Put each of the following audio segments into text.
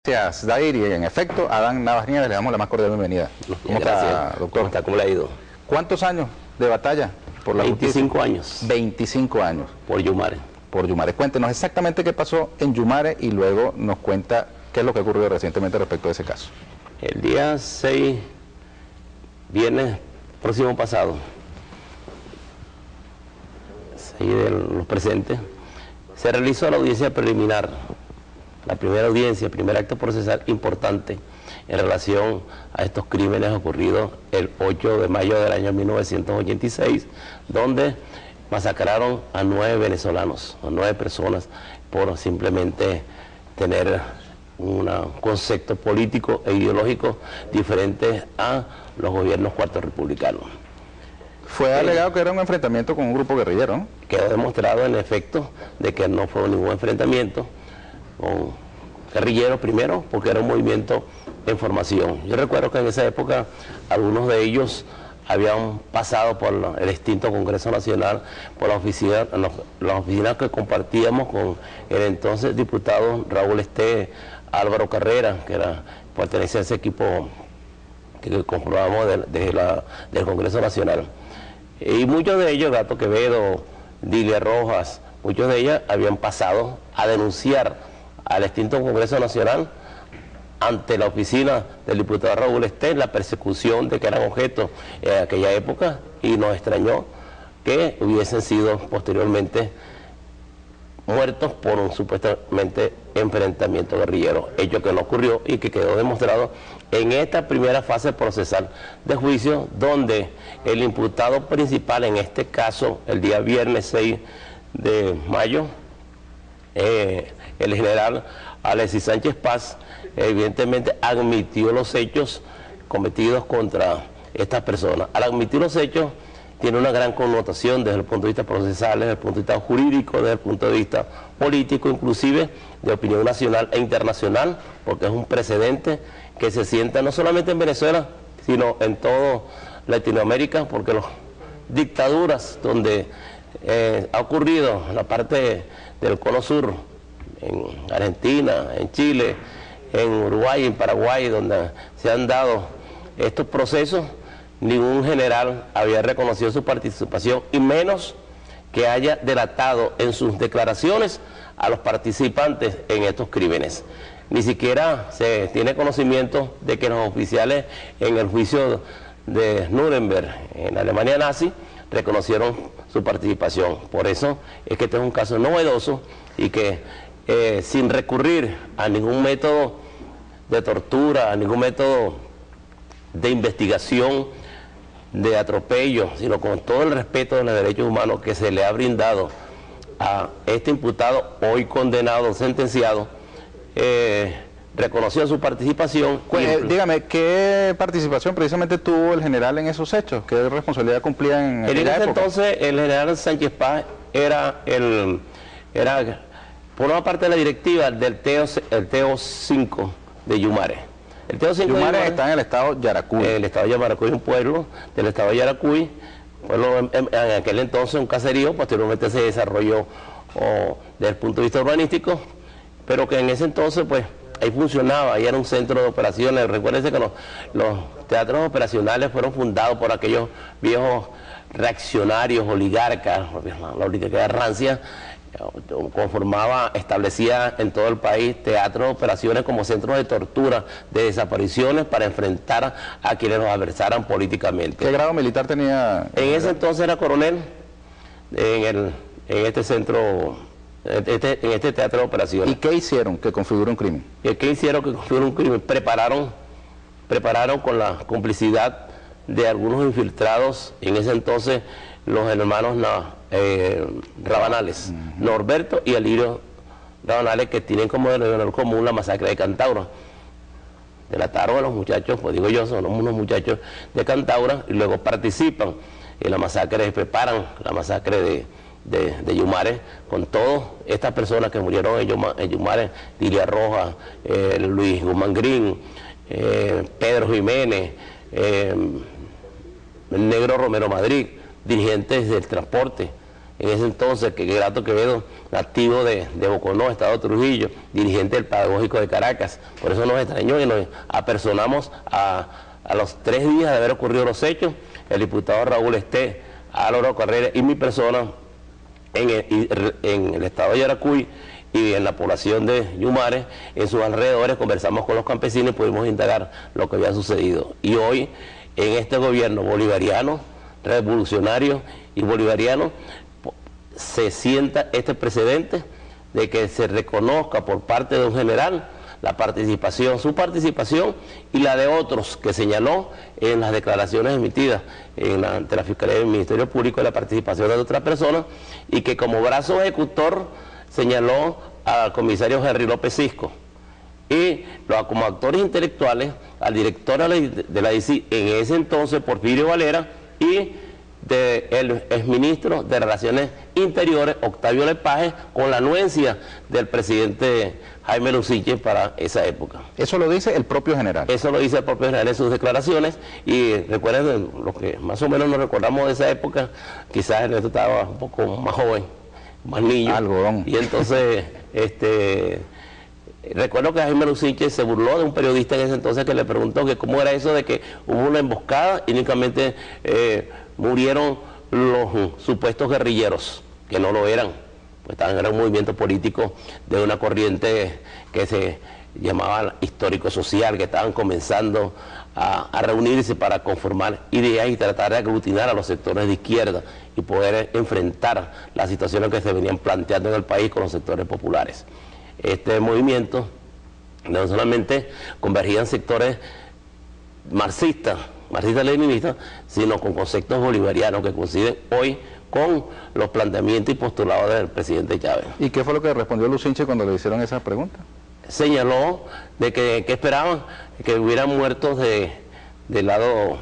Gracias, Dair, y en efecto, Adán Navas Nieves, le damos la más cordial bienvenida. ¿Cómo está, doctor? ¿Cómo está? ¿Cómo le ha ido? ¿Cuántos años de batalla por la 25 justicia? años. 25 años. Por Yumare. Por Yumare. Cuéntenos exactamente qué pasó en Yumare y luego nos cuenta qué es lo que ocurrió recientemente respecto a ese caso. El día 6, viernes próximo pasado, 6 de los presentes, se realizó la audiencia preliminar, la primera audiencia, el primer acto procesal importante en relación a estos crímenes ocurridos el 8 de mayo del año 1986, donde masacraron a 9 venezolanos, a 9 personas, por simplemente tener un concepto político e ideológico diferente a los gobiernos cuarto republicanos. Fue alegado que era un enfrentamiento con un grupo guerrillero, ¿no? Quedó demostrado en efecto de que no fue ningún enfrentamiento con guerrilleros, primero porque era un movimiento en formación. Yo recuerdo que en esa época algunos de ellos habían pasado por el extinto Congreso Nacional, por las oficinas que compartíamos con el entonces diputado Raúl Álvaro Carrera, que pertenecía a ese equipo que comprobamos del Congreso Nacional. Y muchos de ellos, Gato Quevedo, Dilia Rojas, muchos de ellos habían pasado a denunciar al extinto Congreso Nacional ante la oficina del diputado Raúl la persecución de que eran objetos en aquella época, y nos extrañó que hubiesen sido posteriormente muertos por un supuestamente enfrentamiento guerrillero, hecho que no ocurrió y que quedó demostrado en esta primera fase procesal de juicio, donde el imputado principal, en este caso el día viernes 6 de mayo, el general Alexis Sánchez Paz, evidentemente admitió los hechos cometidos contra estas personas. Al admitir los hechos, tiene una gran connotación desde el punto de vista procesal, desde el punto de vista jurídico, desde el punto de vista político, inclusive de opinión nacional e internacional, porque es un precedente que se sienta no solamente en Venezuela, sino en toda Latinoamérica, porque las dictaduras donde ha ocurrido en la parte del Cono Sur, en Argentina, en Chile, en Uruguay, en Paraguay, donde se han dado estos procesos, ningún general había reconocido su participación, y menos que haya delatado en sus declaraciones a los participantes en estos crímenes. Ni siquiera se tiene conocimiento de que los oficiales en el juicio de Nuremberg, en la Alemania nazi, reconocieron su participación. Por eso es que este es un caso novedoso y que sin recurrir a ningún método de tortura, a ningún método de investigación, de atropello, sino con todo el respeto de los derechos humanos que se le ha brindado a este imputado, hoy condenado, sentenciado, reconoció su participación. Dígame, ¿qué participación precisamente tuvo el general en esos hechos? ¿Qué responsabilidad cumplía en aquella época? Entonces, el general Sánchez Paz era por una parte de la directiva del TO5 de Yumare. El TO5 Yumare está en el estado Yaracuy. El estado de Yaracuy es un pueblo del estado de Yaracuy, pueblo en aquel entonces un caserío, posteriormente se desarrolló desde el punto de vista urbanístico, pero que en ese entonces pues ahí funcionaba, ahí era un centro de operaciones. Recuérdense que los teatros operacionales fueron fundados por aquellos viejos reaccionarios, oligarcas, la oligarquía rancia establecía en todo el país teatros de operaciones como centros de tortura, de desapariciones, para enfrentar a quienes los adversaran políticamente. ¿Qué grado militar tenía? En ese entonces era coronel en este centro, en este teatro de operaciones. ¿Y qué hicieron que configuró un crimen? ¿Qué hicieron que configuró un crimen? Prepararon con la complicidad de algunos infiltrados, en ese entonces los hermanos Rabanales, Norberto y Alirio Rabanales, que tienen como denominador común la masacre de Cantaura. Delataron a los muchachos, pues digo yo, son unos muchachos de Cantaura, y luego participan en la masacre, preparan la masacre de Yumare, con todas estas personas que murieron en Yumare: Dilia Rojas, Luis Guzmán Green, Pedro Jiménez, el Negro Romero Madrid, dirigentes del transporte, en ese entonces, que Grato Quevedo, nativo de Boconó, Estado de Trujillo, dirigente del Pedagógico de Caracas. Por eso nos extrañó y nos apersonamos a los 3 días de haber ocurrido los hechos, el diputado Raúl Esté, Álvaro Carrera y mi persona en el estado de Yaracuy y en la población de Yumare, en sus alrededores, conversamos con los campesinos y pudimos indagar lo que había sucedido. Y hoy, en este gobierno bolivariano, revolucionario y bolivariano, se sienta este precedente de que se reconozca por parte de un general la participación, su participación y la de otros que señaló en las declaraciones emitidas ante la Fiscalía del Ministerio Público, la participación de otras personas, y que como brazo ejecutor señaló al comisario Henry López Cisco y como actores intelectuales al director de la DICI en ese entonces, Porfirio Valera, y del exministro de Relaciones Interiores, Octavio Lepage, con la anuencia del presidente Jaime Lusiche para esa época. Eso lo dice el propio general. Eso lo dice el propio general en sus declaraciones, y recuerden, lo que más o menos nos recordamos de esa época, quizás Ernesto estaba un poco más joven, más niño. Algodón. Y entonces, recuerdo que Jaime Lusiche se burló de un periodista en ese entonces que le preguntó que cómo era eso de que hubo una emboscada y únicamente murieron los supuestos guerrilleros, que no lo eran, pues era un movimiento político de una corriente que se llamaba histórico-social, que estaban comenzando a reunirse para conformar ideas y tratar de aglutinar a los sectores de izquierda y poder enfrentar las situaciones que se venían planteando en el país con los sectores populares. Este movimiento no solamente convergían sectores marxistas-leninistas, sino con conceptos bolivarianos que coinciden hoy con los planteamientos y postulados del presidente Chávez. ¿Y qué fue lo que respondió Lusinche cuando le hicieron esa pregunta? Señaló de que esperaban que hubieran muertos del lado,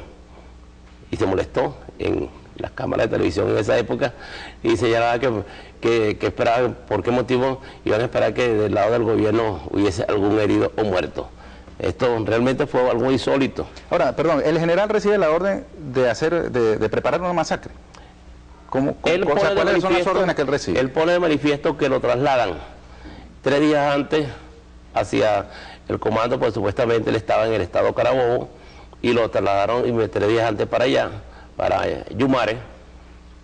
y se molestó en las cámaras de televisión en esa época, y señalaba que esperaban, por qué motivo iban a esperar que del lado del gobierno hubiese algún herido o muerto. Esto realmente fue algo insólito. Ahora, perdón, el general recibe la orden de preparar una masacre. ¿Cuáles son las órdenes que él recibe? Él pone de manifiesto que lo trasladan 3 días antes hacia el comando, pues supuestamente él estaba en el estado Carabobo, y lo trasladaron 3 días antes para allá, para Yumare,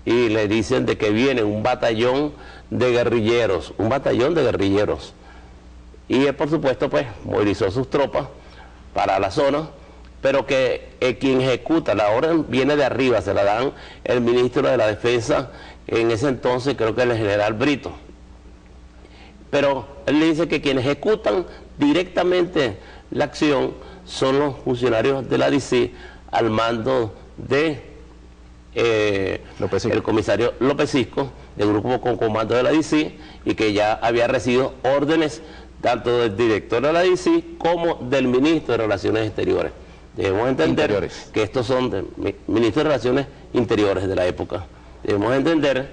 y le dicen de que viene un batallón de guerrilleros, y él por supuesto pues movilizó sus tropas para la zona, pero que quien ejecuta la orden viene de arriba, se la dan el ministro de la Defensa en ese entonces, creo que el general Brito. Pero él le dice que quienes ejecutan directamente la acción son los funcionarios de la DICI al mando de el comisario López Cisco, del grupo con comando de la DICI, y que ya había recibido órdenes tanto del director de la DICI como del ministro de Relaciones Exteriores. Debemos entender que estos son ministros de Relaciones Interiores de la época. Debemos entender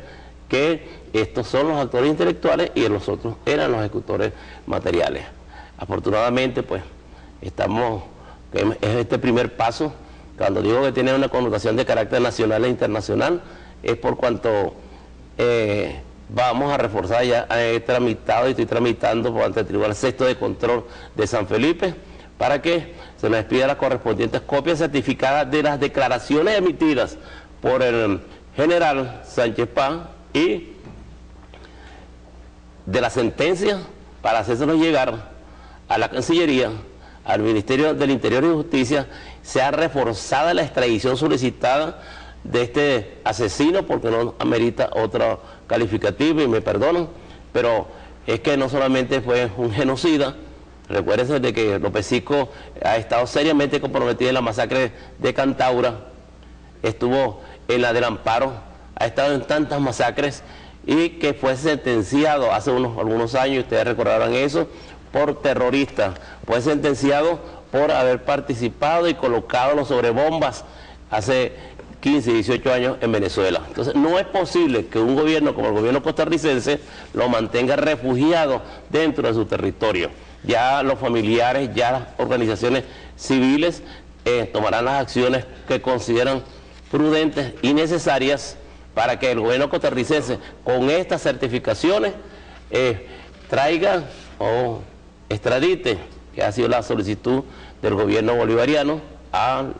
que estos son los actores intelectuales y los otros eran los ejecutores materiales. Afortunadamente, pues, es este primer paso. Cuando digo que tiene una connotación de carácter nacional e internacional, es por cuanto vamos a reforzar, ya he tramitado y estoy tramitando ante el Tribunal Sexto de Control de San Felipe, para que se nos expida las correspondientes copias certificadas de las declaraciones emitidas por el general Sánchez Paz y de la sentencia, para hacérselos llegar a la Cancillería, al Ministerio del Interior y Justicia. Se ha reforzado la extradición solicitada de este asesino, porque no amerita otro calificativo, y me perdonan, pero es que no solamente fue un genocida. Recuérdense de que López Cisco ha estado seriamente comprometido en la masacre de Cantaura, estuvo en la del Amparo, ha estado en tantas masacres, y que fue sentenciado hace algunos años, ustedes recordarán eso, por terrorista. Fue sentenciado por haber participado y colocado los sobrebombas hace 15, 18 años en Venezuela. Entonces no es posible que un gobierno como el gobierno costarricense lo mantenga refugiado dentro de su territorio. Ya los familiares, ya las organizaciones civiles tomarán las acciones que consideran prudentes y necesarias para que el gobierno costarricense, con estas certificaciones, traiga o extradite, que ha sido la solicitud del gobierno bolivariano al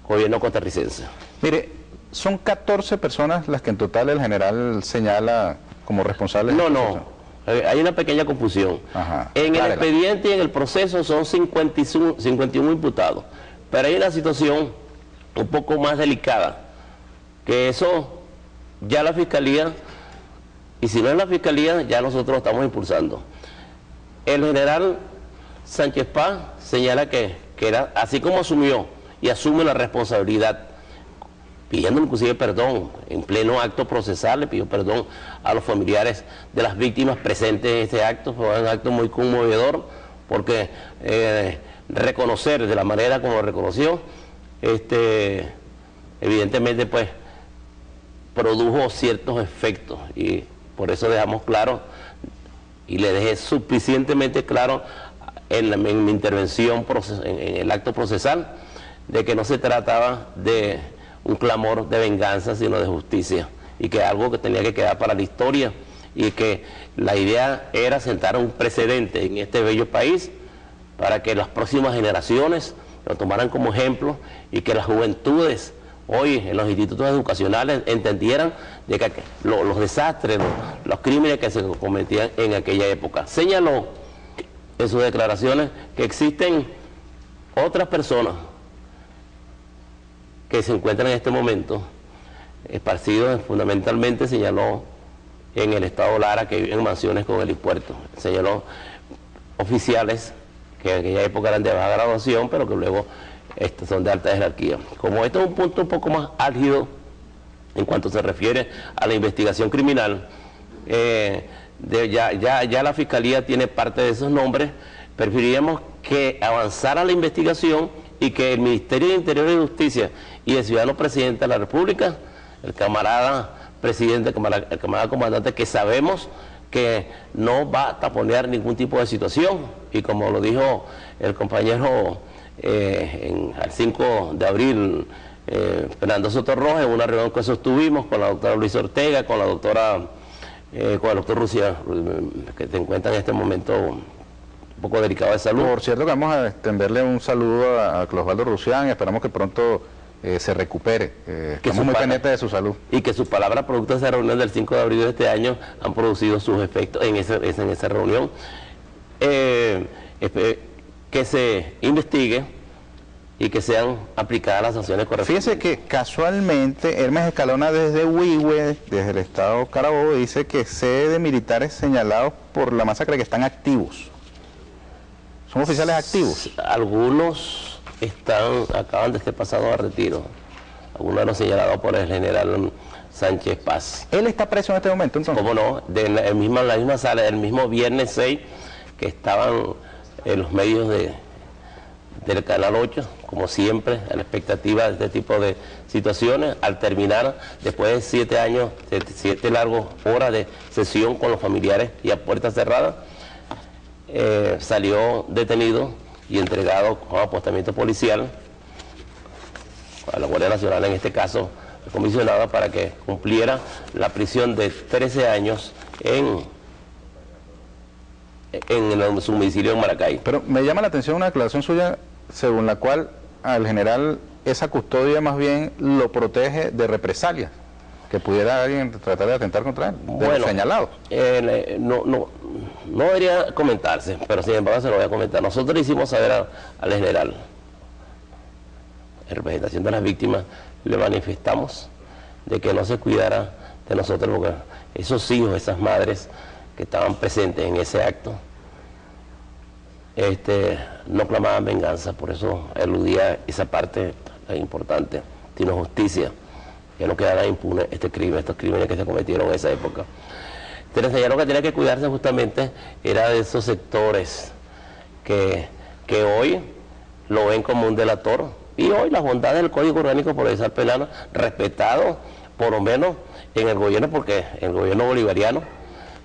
gobierno costarricense. Mire, son 14 personas las que en total el general señala como responsables. No, hay una pequeña confusión. Ajá, en el clárela. expediente y en el proceso son 51 imputados, pero hay una situación un poco más delicada, que eso ya la Fiscalía, y si no es la Fiscalía, ya nosotros lo estamos impulsando. El general Sánchez Paz señala que era así como asumió y asume la responsabilidad, pidiendo inclusive perdón, en pleno acto procesal, le pidió perdón a los familiares de las víctimas presentes en este acto. Fue un acto muy conmovedor, porque reconocer de la manera como lo reconoció, evidentemente pues produjo ciertos efectos, y por eso dejamos claro, y le dejé suficientemente claro en mi intervención en el acto procesal, de que no se trataba de un clamor de venganza, sino de justicia, y que algo que tenía que quedar para la historia, y que la idea era sentar un precedente en este bello país para que las próximas generaciones lo tomaran como ejemplo, y que las juventudes hoy en los institutos educacionales entendieran de que los desastres, los crímenes que se cometían en aquella época. Señaló en sus declaraciones que existen otras personas que se encuentran en este momento esparcidos, fundamentalmente señaló en el estado Lara, que viven en mansiones con helipuerto. Señaló oficiales que en aquella época eran de baja graduación, pero que luego son de alta jerarquía. Como esto es un punto un poco más álgido en cuanto se refiere a la investigación criminal, ya la Fiscalía tiene parte de esos nombres. Preferiríamos que avanzara la investigación y que el Ministerio de Interior y Justicia y el ciudadano presidente de la República, el camarada presidente, el camarada comandante, que sabemos que no va a taponear ningún tipo de situación, y como lo dijo el compañero al 5 de abril, Fernando Soto Rojas, en una reunión que sostuvimos con la doctora Luisa Ortega, con la doctora, con el doctor Rusia, que se encuentra en este momento un poco delicado de salud. Por cierto, que vamos a extenderle un saludo a Osvaldo Rusián, y esperamos que pronto se recupere. Estamos muy pendientes de su salud. Y que sus palabras, producto de esa reunión del 5 de abril de este año, han producido sus efectos en esa reunión. Que se investigue y que sean aplicadas las sanciones correspondientes. Fíjese que casualmente Hermes Escalona desde Huihue, desde el estado Carabobo, dice que sé de militares señalados por la masacre que están activos. ¿Son oficiales activos? Algunos acaban de ser pasados a retiro. Algunos de los señalados por el general Sánchez Paz. ¿Él está preso en este momento entonces? ¿Cómo no? En la misma sala, el mismo viernes 6, que estaban en los medios del Canal 8, como siempre, a la expectativa de este tipo de situaciones. Al terminar, después de 7 años, 7 largas horas de sesión con los familiares y a puertas cerradas, salió detenido y entregado con apostamiento policial a la Guardia Nacional, en este caso comisionada, para que cumpliera la prisión de 13 años en su domicilio en Maracay. Pero me llama la atención una declaración suya según la cual al general esa custodia más bien lo protege de represalias, que pudiera alguien tratar de atentar contra él, de los señalados. No debería comentarse, pero sin embargo se lo voy a comentar. Nosotros le hicimos saber al general, en representación de las víctimas, le manifestamos de que no se cuidara de nosotros, porque esos hijos, esas madres que estaban presentes en ese acto, no clamaban venganza. Por eso eludía esa parte tan importante, sino justicia, que no quedara impune estos crímenes que se cometieron en esa época. Entonces, el señor que tenía que cuidarse justamente era de esos sectores que hoy lo ven como un delator, y hoy las bondades del Código Orgánico Procesal Penal, respetado por lo menos en el gobierno, porque el gobierno bolivariano,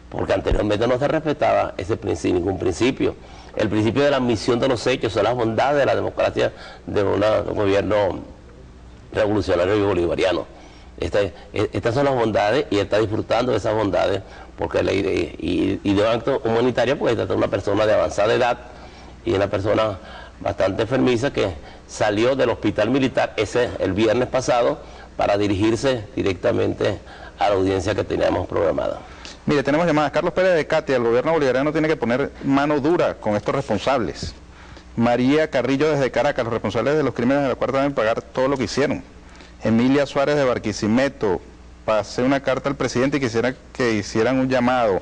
porque anteriormente no se respetaba ningún principio. El principio de la admisión de los hechos son las bondades de la democracia de un gobierno revolucionario y bolivariano. Estas son las bondades y él está disfrutando de esas bondades porque y de un acto humanitario porque se trata de una persona de avanzada edad y una persona bastante enfermiza que salió del hospital militar el viernes pasado para dirigirse directamente a la audiencia que teníamos programada. Mire, tenemos llamadas. Carlos Pérez de Catia, el gobierno bolivariano tiene que poner mano dura con estos responsables. María Carrillo desde Caracas, los responsables de los crímenes de la Cuarta deben pagar todo lo que hicieron. Emilia Suárez de Barquisimeto, pasé una carta al presidente y quisiera que hicieran un llamado.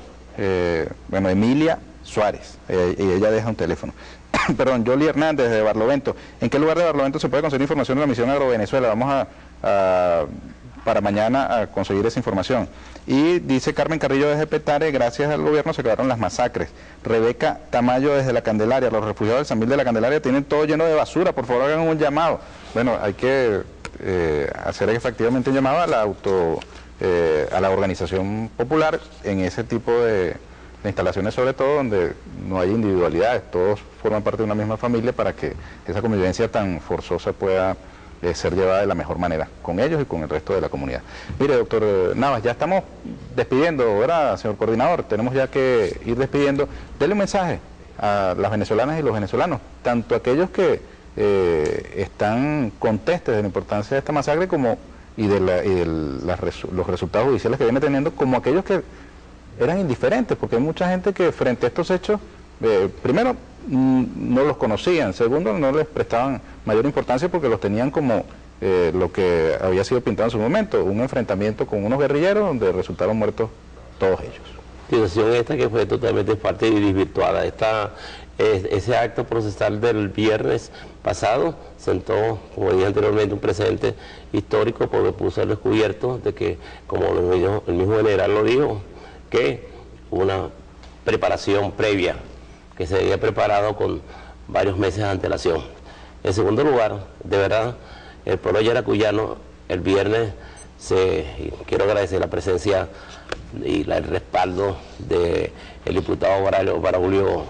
Bueno, Emilia Suárez, y ella deja un teléfono. Perdón, Yoli Hernández de Barlovento. ¿En qué lugar de Barlovento se puede conseguir información de la misión Agrovenezuela? Vamos para mañana a conseguir esa información. Y dice Carmen Carrillo desde Petare, gracias al gobierno se acabaron las masacres. Rebeca Tamayo desde La Candelaria, los refugiados del San Miguel de La Candelaria tienen todo lleno de basura, por favor hagan un llamado. Bueno, hay que hacer efectivamente un llamado a la organización popular en ese tipo de instalaciones, sobre todo donde no hay individualidades, todos forman parte de una misma familia para que esa convivencia tan forzosa pueda ser llevada de la mejor manera, con ellos y con el resto de la comunidad. Mire, doctor Navas, ya estamos despidiendo, ¿verdad, señor coordinador? Tenemos ya que ir despidiendo. Dele un mensaje a las venezolanas y los venezolanos, tanto aquellos que están contestes de la importancia de esta masacre como los resultados judiciales que viene teniendo, como aquellos que eran indiferentes, porque hay mucha gente que frente a estos hechos, primero, no los conocían, segundo, no les prestaban mayor importancia porque los tenían como lo que había sido pintado en su momento, un enfrentamiento con unos guerrilleros donde resultaron muertos todos ellos. Situación esta que fue totalmente parte y desvirtuada. Ese acto procesal del viernes pasado sentó, como dije anteriormente, un precedente histórico porque puso al descubierto de que, como el mismo general lo dijo, que una preparación previa, que se había preparado con varios meses de antelación. En segundo lugar, de verdad, el pueblo yaracuyano, el viernes, quiero agradecer la presencia y el respaldo del diputado Braulio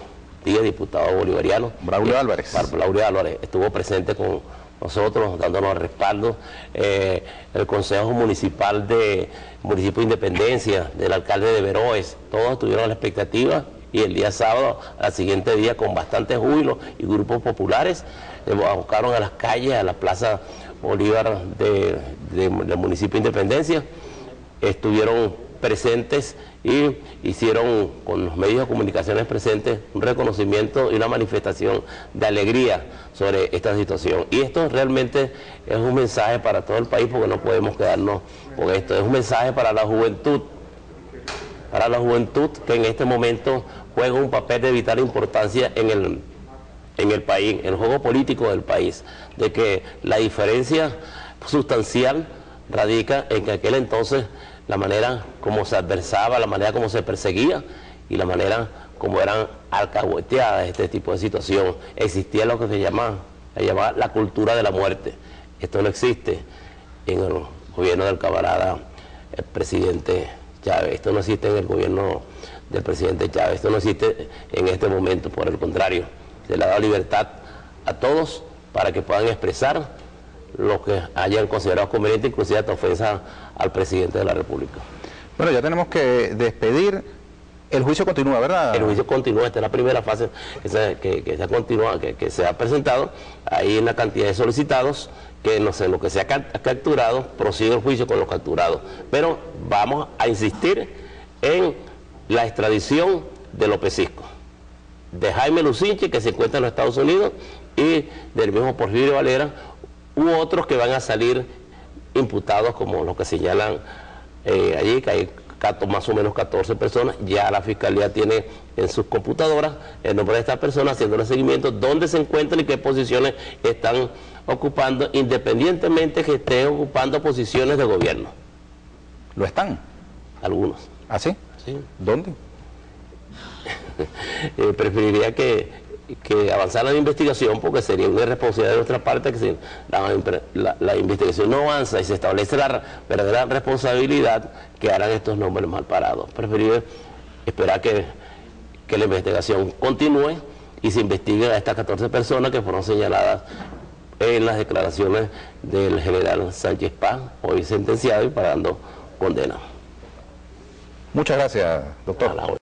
Díaz, diputado bolivariano. Braulio Álvarez. Braulio Álvarez estuvo presente con nosotros, dándonos respaldo. El Consejo Municipal de Municipio de Independencia, del alcalde de Veroes, todos tuvieron la expectativa y el día sábado, al siguiente día, con bastante júbilo y grupos populares, abocaron a las calles, a la Plaza Bolívar del municipio de Independencia, estuvieron presentes y hicieron con los medios de comunicaciones presentes un reconocimiento y una manifestación de alegría sobre esta situación. Y esto realmente es un mensaje para todo el país porque no podemos quedarnos con esto. Es un mensaje para la juventud que en este momento juega un papel de vital importancia en el país, en el juego político del país, de que la diferencia sustancial radica en que aquel entonces la manera como se adversaba, la manera como se perseguía y la manera como eran alcahueteadas este tipo de situación. Existía lo que se llamaba la cultura de la muerte. Esto no existe en el gobierno del camarada el presidente Chávez, esto no existe en el gobierno del presidente Chávez, esto no existe en este momento, por el contrario, se le ha dado libertad a todos para que puedan expresar lo que hayan considerado conveniente, inclusive hasta ofensa al presidente de la República. Bueno, ya tenemos que despedir. El juicio continúa, ¿verdad? El juicio continúa, esta es la primera fase que se ha presentado. Hay una cantidad de solicitados que no sé, lo que se ha capturado, prosigue el juicio con los capturados. Pero vamos a insistir en la extradición de López Cisco, de Jaime Lucinchi, que se encuentra en los Estados Unidos, y del mismo Porfirio Valera, u otros que van a salir imputados, como los que señalan allí, que hay más o menos 14 personas. Ya la Fiscalía tiene en sus computadoras el nombre de estas personas, haciéndole seguimiento, dónde se encuentran y qué posiciones están ocupando, independientemente que estén ocupando posiciones de gobierno. ¿Lo están? Algunos. ¿Ah, sí? Sí. ¿Dónde? Preferiría que avanzara la investigación, porque sería una irresponsabilidad de nuestra parte que si la investigación no avanza y se establece la verdadera responsabilidad, que harán estos nombres mal parados. Preferiría esperar que la investigación continúe y se investiguen a estas 14 personas que fueron señaladas en las declaraciones del general Sánchez Paz, hoy sentenciado y pagando condena. Muchas gracias, doctor. A la orden.